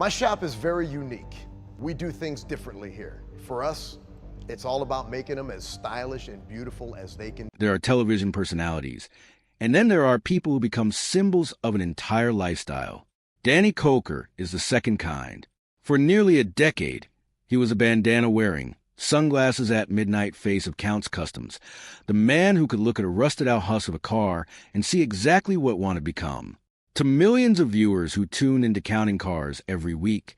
My shop is very unique. We do things differently here. For us, it's all about making them as stylish and beautiful as they can. There are television personalities, and then there are people who become symbols of an entire lifestyle. Danny Koker is the second kind. For nearly a decade, he was a bandana-wearing, sunglasses-at-midnight face of Count Kustoms, the man who could look at a rusted-out husk of a car and see exactly what one had become. To millions of viewers who tune into Counting Cars every week,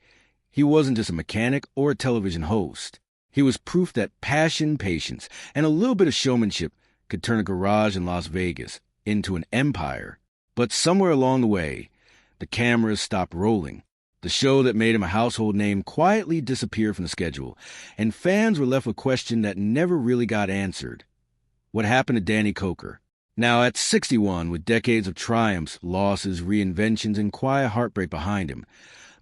he wasn't just a mechanic or a television host. He was proof that passion, patience, and a little bit of showmanship could turn a garage in Las Vegas into an empire. But somewhere along the way, the cameras stopped rolling. The show that made him a household name quietly disappeared from the schedule, and fans were left with a question that never really got answered. What happened to Danny Koker? Now, at 61, with decades of triumphs, losses, reinventions, and quiet heartbreak behind him,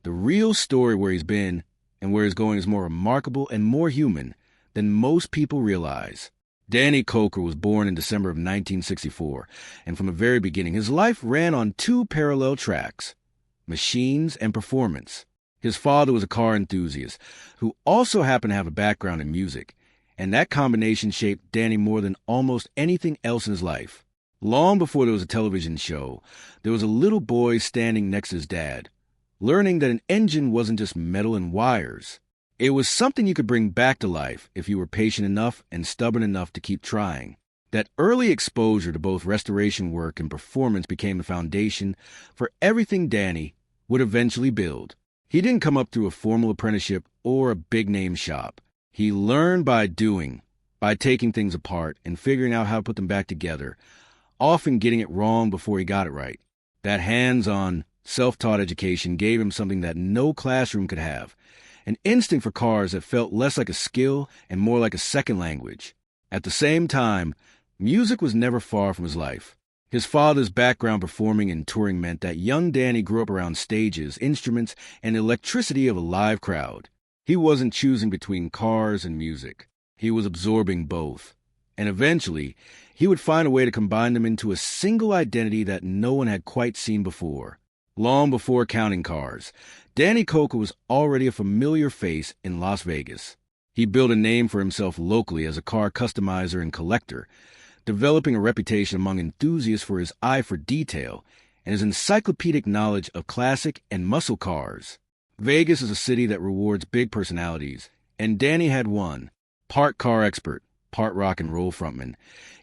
the real story where he's been and where he's going is more remarkable and more human than most people realize. Danny Koker was born in December of 1964, and from the very beginning, his life ran on two parallel tracks: machines and performance. His father was a car enthusiast who also happened to have a background in music, and that combination shaped Danny more than almost anything else in his life. Long before there was a television show, there was a little boy standing next to his dad, learning that an engine wasn't just metal and wires. It was something you could bring back to life if you were patient enough and stubborn enough to keep trying. That early exposure to both restoration work and performance became the foundation for everything Danny would eventually build. He didn't come up through a formal apprenticeship or a big-name shop. He learned by doing, by taking things apart and figuring out how to put them back together, often getting it wrong before he got it right. That hands-on, self-taught education gave him something that no classroom could have, an instinct for cars that felt less like a skill and more like a second language. At the same time, music was never far from his life. His father's background performing and touring meant that young Danny grew up around stages, instruments, and the electricity of a live crowd. He wasn't choosing between cars and music. He was absorbing both. And eventually, he would find a way to combine them into a single identity that no one had quite seen before. Long before Counting Cars, Danny Koker was already a familiar face in Las Vegas. He built a name for himself locally as a car customizer and collector, developing a reputation among enthusiasts for his eye for detail and his encyclopedic knowledge of classic and muscle cars. Vegas is a city that rewards big personalities, and Danny had one. Part car expert, part rock and roll frontman,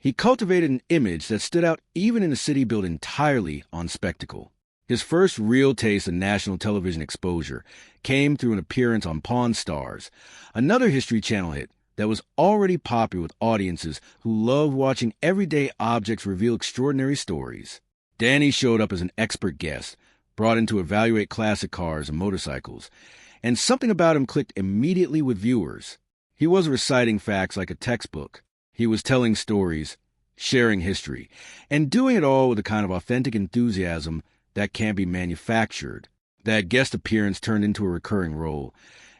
he cultivated an image that stood out even in a city built entirely on spectacle. His first real taste of national television exposure came through an appearance on Pawn Stars, another History Channel hit that was already popular with audiences who loved watching everyday objects reveal extraordinary stories. Danny showed up as an expert guest, brought in to evaluate classic cars and motorcycles, and something about him clicked immediately with viewers. He wasn't reciting facts like a textbook. He was telling stories, sharing history, and doing it all with a kind of authentic enthusiasm that can't be manufactured. That guest appearance turned into a recurring role,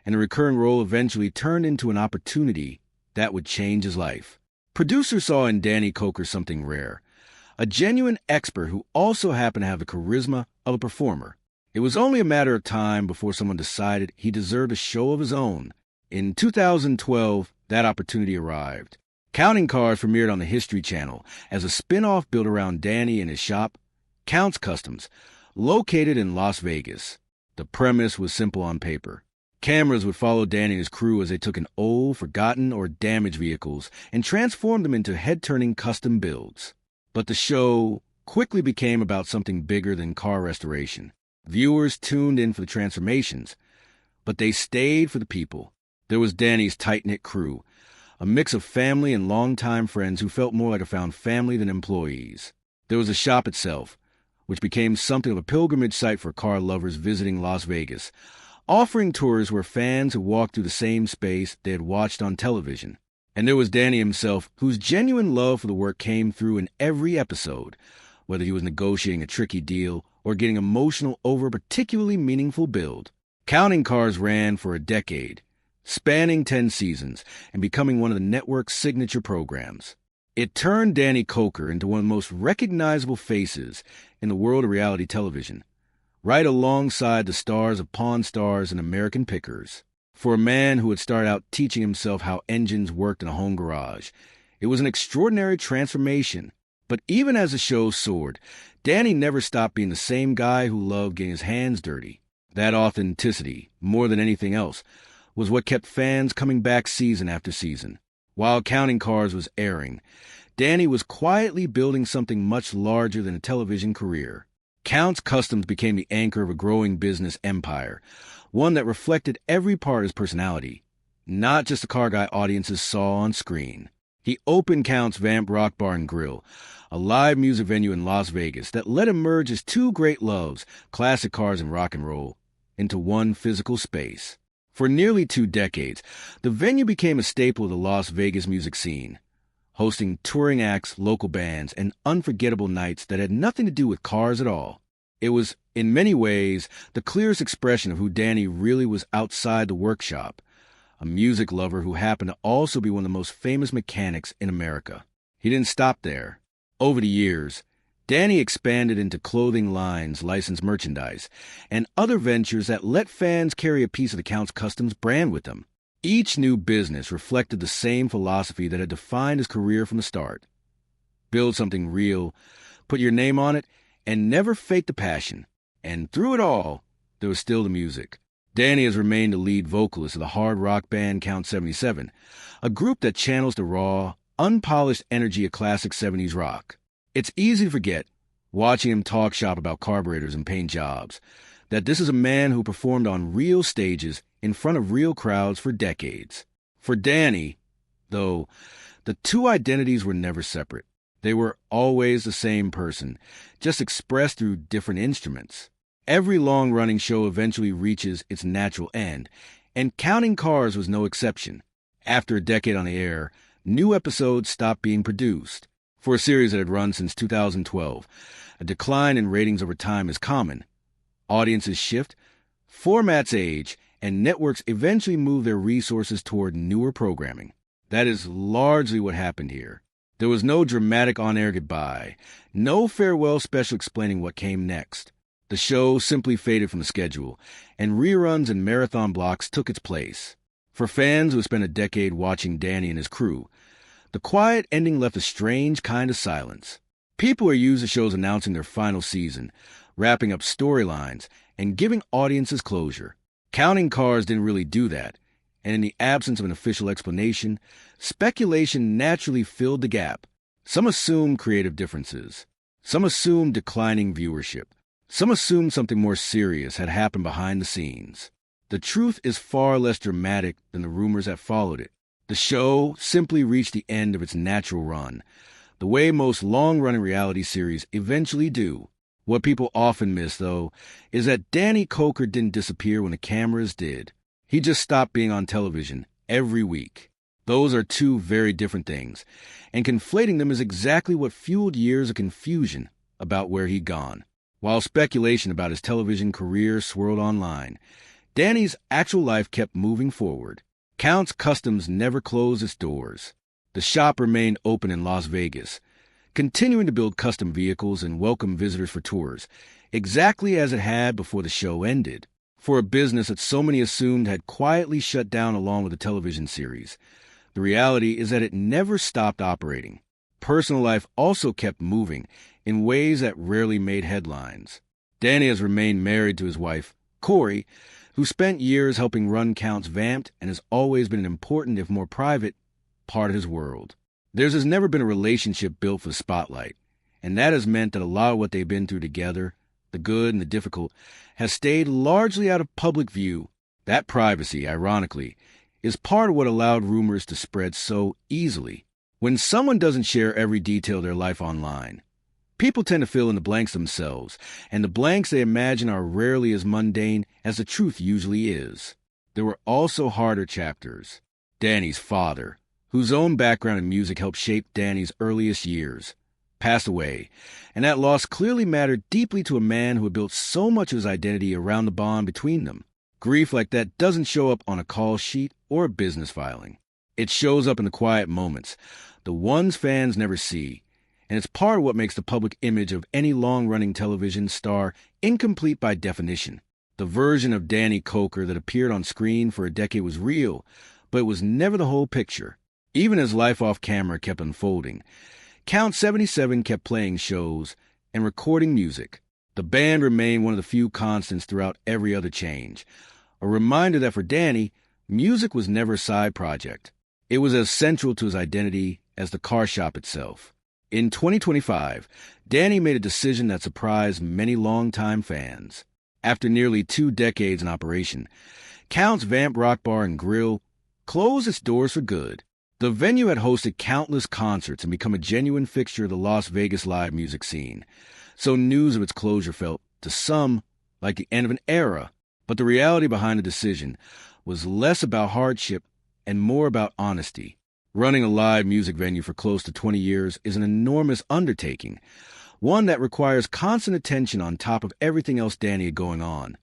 and the recurring role eventually turned into an opportunity that would change his life. Producers saw in Danny Koker something rare, a genuine expert who also happened to have the charisma of a performer. It was only a matter of time before someone decided he deserved a show of his own. In 2012, that opportunity arrived. Counting Cars premiered on the History Channel as a spin-off built around Danny and his shop, Count Kustoms, located in Las Vegas. The premise was simple on paper. Cameras would follow Danny and his crew as they took in old, forgotten, or damaged vehicles and transformed them into head-turning custom builds. But the show quickly became about something bigger than car restoration. Viewers tuned in for the transformations, but they stayed for the people. There was Danny's tight-knit crew, a mix of family and longtime friends who felt more like a found family than employees. There was the shop itself, which became something of a pilgrimage site for car lovers visiting Las Vegas, offering tours where fans had walked through the same space they had watched on television. And there was Danny himself, whose genuine love for the work came through in every episode, whether he was negotiating a tricky deal or getting emotional over a particularly meaningful build. Counting Cars ran for a decade, spanning 10 seasons and becoming one of the network's signature programs. It turned Danny Koker into one of the most recognizable faces in the world of reality television, right alongside the stars of Pawn Stars and American Pickers. For a man who had started out teaching himself how engines worked in a home garage, it was an extraordinary transformation. But even as the show soared, Danny never stopped being the same guy who loved getting his hands dirty. That authenticity, more than anything else, was what kept fans coming back season after season. While Counting Cars was airing, Danny was quietly building something much larger than a television career. Count Kustoms became the anchor of a growing business empire, one that reflected every part of his personality, not just the car guy audiences saw on screen. He opened Count's Vamp Rock Bar and Grill, a live music venue in Las Vegas that let him merge his two great loves, classic cars and rock and roll, into one physical space. For nearly 2 decades, the venue became a staple of the Las Vegas music scene, hosting touring acts, local bands, and unforgettable nights that had nothing to do with cars at all. It was, in many ways, the clearest expression of who Danny really was outside the workshop, a music lover who happened to also be one of the most famous mechanics in America. He didn't stop there. Over the years, Danny expanded into clothing lines, licensed merchandise, and other ventures that let fans carry a piece of the Count Kustoms brand with them. Each new business reflected the same philosophy that had defined his career from the start. Build something real, put your name on it, and never fake the passion. And through it all, there was still the music. Danny has remained the lead vocalist of the hard rock band Count 77, a group that channels the raw, unpolished energy of classic 70s rock. It's easy to forget, watching him talk shop about carburetors and paint jobs, that this is a man who performed on real stages in front of real crowds for decades. For Danny, though, the two identities were never separate. They were always the same person, just expressed through different instruments. Every long-running show eventually reaches its natural end, and Counting Cars was no exception. After a decade on the air, new episodes stopped being produced. For a series that had run since 2012, a decline in ratings over time is common. Audiences shift, formats age, and networks eventually move their resources toward newer programming. That is largely what happened here. There was no dramatic on-air goodbye, no farewell special explaining what came next. The show simply faded from the schedule, and reruns and marathon blocks took its place. For fans who spent a decade watching Danny and his crew, the quiet ending left a strange kind of silence. People are used to shows announcing their final season, wrapping up storylines, and giving audiences closure. Counting Cars didn't really do that, and in the absence of an official explanation, speculation naturally filled the gap. Some assumed creative differences. Some assumed declining viewership. Some assumed something more serious had happened behind the scenes. The truth is far less dramatic than the rumors that followed it. The show simply reached the end of its natural run, the way most long-running reality series eventually do. What people often miss, though, is that Danny Koker didn't disappear when the cameras did. He just stopped being on television every week. Those are two very different things, and conflating them is exactly what fueled years of confusion about where he'd gone. While speculation about his television career swirled online, Danny's actual life kept moving forward. Count Kustoms never closed its doors. The shop remained open in Las Vegas, continuing to build custom vehicles and welcome visitors for tours, exactly as it had before the show ended. For a business that so many assumed had quietly shut down along with the television series, the reality is that it never stopped operating. Personal life also kept moving in ways that rarely made headlines. Danny has remained married to his wife, Corey, who spent years helping run Count's Vamped and has always been an important, if more private, part of his world. Theirs has never been a relationship built for the spotlight, and that has meant that a lot of what they've been through together, the good and the difficult, has stayed largely out of public view. That privacy, ironically, is part of what allowed rumors to spread so easily. When someone doesn't share every detail of their life online, people tend to fill in the blanks themselves, and the blanks they imagine are rarely as mundane as the truth usually is. There were also harder chapters. Danny's father, whose own background in music helped shape Danny's earliest years, passed away, and that loss clearly mattered deeply to a man who had built so much of his identity around the bond between them. Grief like that doesn't show up on a call sheet or a business filing. It shows up in the quiet moments, the ones fans never see, and it's part of what makes the public image of any long-running television star incomplete by definition. The version of Danny Koker that appeared on screen for a decade was real, but it was never the whole picture. Even as life off camera kept unfolding, Count 77 kept playing shows and recording music. The band remained one of the few constants throughout every other change. A reminder that for Danny, music was never a side project. It was as central to his identity as the car shop itself. In 2025, Danny made a decision that surprised many longtime fans. After nearly 2 decades in operation, Count's Vamp Rock Bar and Grill closed its doors for good. The venue had hosted countless concerts and become a genuine fixture of the Las Vegas live music scene, so news of its closure felt, to some, like the end of an era. But the reality behind the decision was less about hardship and more about honesty. Running a live music venue for close to 20 years is an enormous undertaking, one that requires constant attention on top of everything else Danny had going on,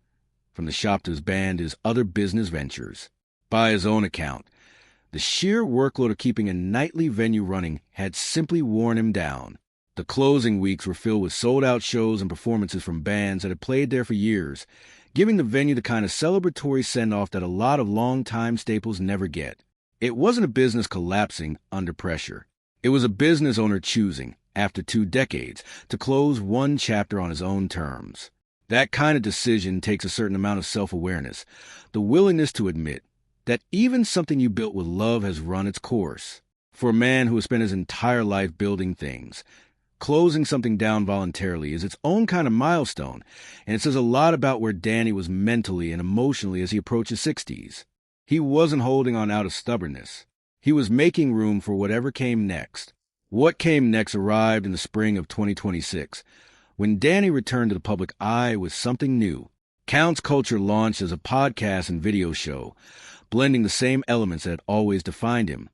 from the shop to his band to his other business ventures. By his own account, the sheer workload of keeping a nightly venue running had simply worn him down. The closing weeks were filled with sold-out shows and performances from bands that had played there for years, giving the venue the kind of celebratory send-off that a lot of long-time staples never get. It wasn't a business collapsing under pressure. It was a business owner choosing, after 2 decades, to close one chapter on his own terms. That kind of decision takes a certain amount of self-awareness, the willingness to admit that even something you built with love has run its course. For a man who has spent his entire life building things, closing something down voluntarily is its own kind of milestone, and it says a lot about where Danny was mentally and emotionally as he approached his 60s. He wasn't holding on out of stubbornness. He was making room for whatever came next. What came next arrived in the spring of 2026, when Danny returned to the public eye with something new. Count's Culture launched as a podcast and video show, blending the same elements that had always defined him: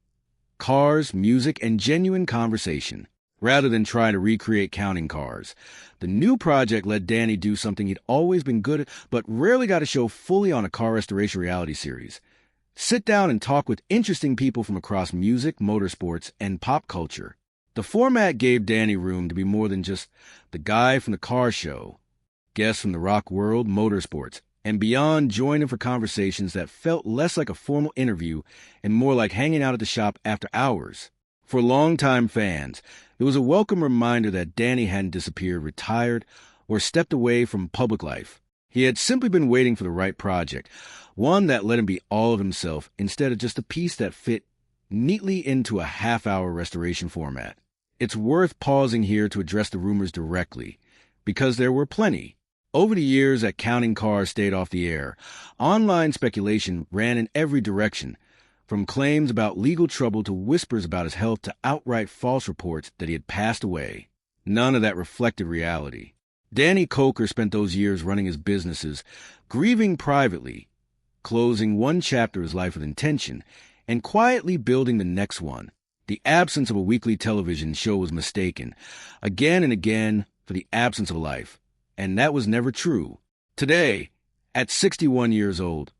cars, music, and genuine conversation. Rather than try to recreate counting cars, the new project let Danny do something he'd always been good at but rarely got to show fully on a car restoration reality series. Sit down and talk with interesting people from across music, motorsports, and pop culture. The format gave Danny room to be more than just the guy from the car show. Guests from the rock world, motorsports, and beyond joined him for conversations that felt less like a formal interview and more like hanging out at the shop after hours. For longtime fans, it was a welcome reminder that Danny hadn't disappeared, retired, or stepped away from public life. He had simply been waiting for the right project, one that let him be all of himself instead of just a piece that fit neatly into a half-hour restoration format. It's worth pausing here to address the rumors directly, because there were plenty. Over the years that Counting Cars stayed off the air, online speculation ran in every direction, from claims about legal trouble to whispers about his health to outright false reports that he had passed away. None of that reflected reality. Danny Koker spent those years running his businesses, grieving privately, closing one chapter of his life with intention, and quietly building the next one. The absence of a weekly television show was mistaken, again and again, for the absence of life. And that was never true. Today, at 61 years old,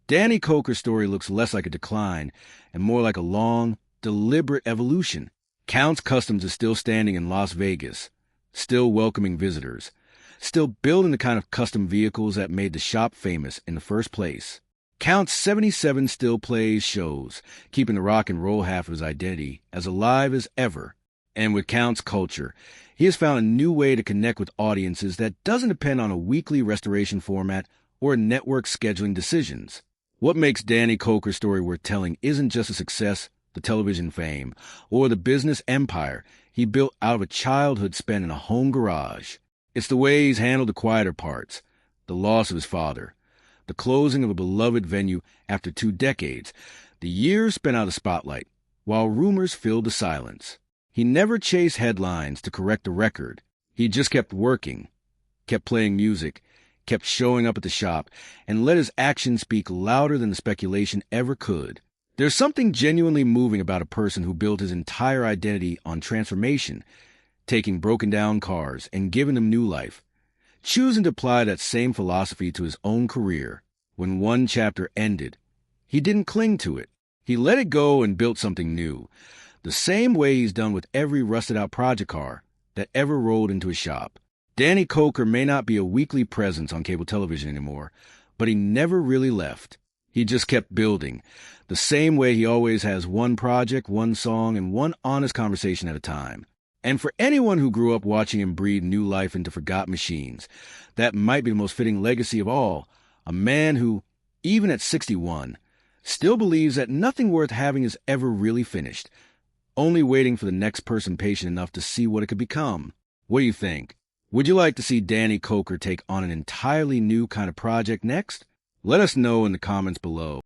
Danny Koker's story looks less like a decline and more like a long, deliberate evolution. Count Kustoms is still standing in Las Vegas, still welcoming visitors, still building the kind of custom vehicles that made the shop famous in the first place. Count 77 still plays shows, keeping the rock and roll half of his identity as alive as ever. And with Count's Culture, he has found a new way to connect with audiences that doesn't depend on a weekly restoration format or network scheduling decisions. What makes Danny Koker's story worth telling isn't just the success, the television fame, or the business empire he built out of a childhood spent in a home garage. It's the way he's handled the quieter parts, the loss of his father, the closing of a beloved venue after 2 decades, the years spent out of the spotlight, while rumors filled the silence. He never chased headlines to correct the record. He just kept working, kept playing music, kept showing up at the shop, and let his actions speak louder than the speculation ever could. There's something genuinely moving about a person who built his entire identity on transformation, taking broken-down cars and giving them new life, choosing to apply that same philosophy to his own career. When one chapter ended, he didn't cling to it. He let it go and built something new, the same way he's done with every rusted-out project car, that ever rolled into his shop. Danny Koker may not be a weekly presence on cable television anymore, but he never really left. He just kept building, the same way he always has, one project, one song, and one honest conversation at a time. And for anyone who grew up watching him breathe new life into forgotten machines, that might be the most fitting legacy of all, a man who, even at 61, still believes that nothing worth having is ever really finished, only waiting for the next person patient enough to see what it could become. What do you think? Would you like to see Danny Koker take on an entirely new kind of project next? Let us know in the comments below.